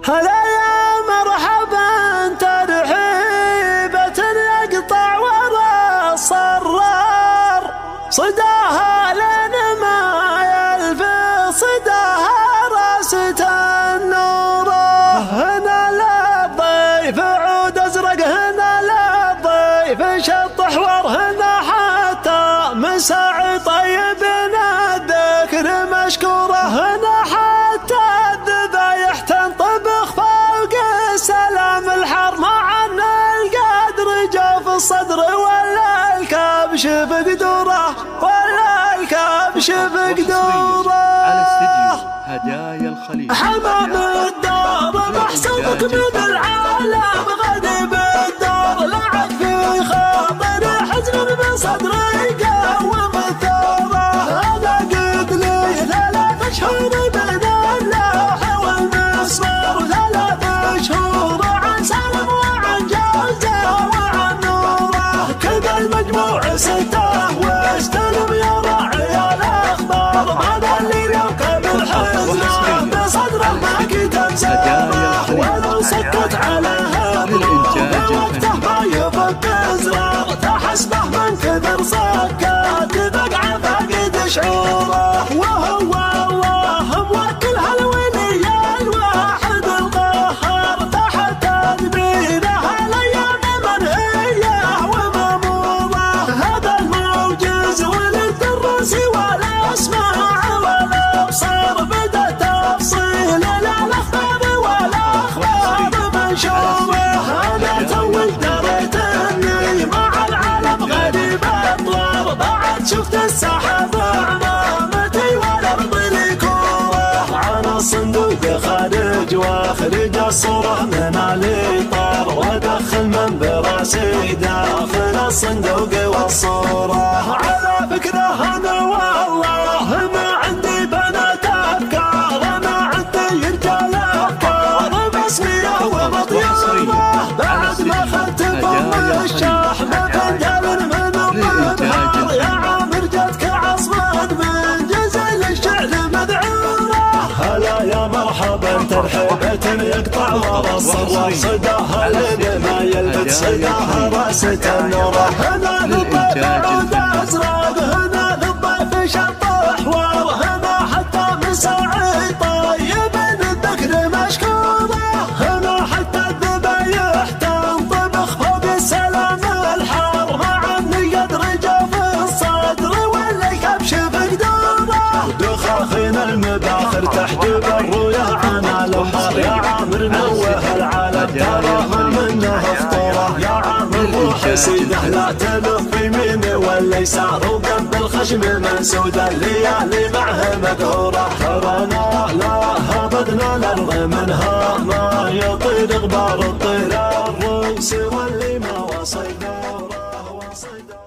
هلا يا مرحبا ترحيبة يقطع ورا الصرار، صداها لين ما يلفي صداها راسة النورة. هنا للضيف عود ازرق، هنا للضيف شط حوار، هنا حتى مساع طيب الذكر مشكورة. هنا حتى الذبايح تنطبخ فوق السلام الحار، مع ان القدر جا في الصدر ولا الكبش بقدوره، ولا الكبش بقدوره. على استديو هدايا الخليج. حمام الدار محسوبك من العالم، غريب الدار لعب في خاطر حزن من صدري قوم الثوره. هذا قد لي 3 أشهر بين اللوح والمسمار، 3 شهور عن سالم وعن جوزه وعن نوره. كذا المجموع 6 واستلم يا راعي الاخبار، هذا اللي يركب الحزن بصدر الماكي تمساره. ولو سكت على هبله وقته ما يفك ازرار، تحسبه من كثر سكات بقعه فاقد شعوره. وهو الله موكل هالولي الواحد القهار، تحت تدبيره الايام منهيه وماموره. هذا الموجز ولد الرأس والاسماع والابصار، بدا تفصيل الاخبار والاخبار منشوره. انا توي دريت اني مع العالم غريب اطوار، بعد شفت السحاب امامتي والارض لي كوره. على الصندوق خارج واخرج الصوره من الاطار، وادخل من براسي داخل الصندوق والصوره. على فكره انا والله ما عندي بنات افكار، انا عندي رجال افكار باسميه ومطياره. بعد ما اخذت فم الشحن فنجان من الظهر، يا عامر جاتك عصفان من جزل الشعر مذعوره. هلا يا مرحبا ترحيبة يقطع ورا الصرار، صداها لين ما يلفت صداها راسة النوره. هنا للضيف عود ازرق، هنا للضيف شط حوار، هنا حتى مساعي طيب الذكر مشكوره. هنا حتى الذبايح تنطبخ فوق السلام الحار، مع ان قدر جا في الصدر ولا الكبش بقدوره. دخاخين المباخر تحجب الرؤيا عن البحر، يا عامر نوه العالم ترى ما منه فطوره. يا عامر روح سيده لا تلف يمين ولا يسار، وقلب الخشم منسود الليالي معه مقهوره. ترانا لا هبدنا الارض منها ما يطير غبار الطير، الروس واللي ما وصل دوره وصل دوره.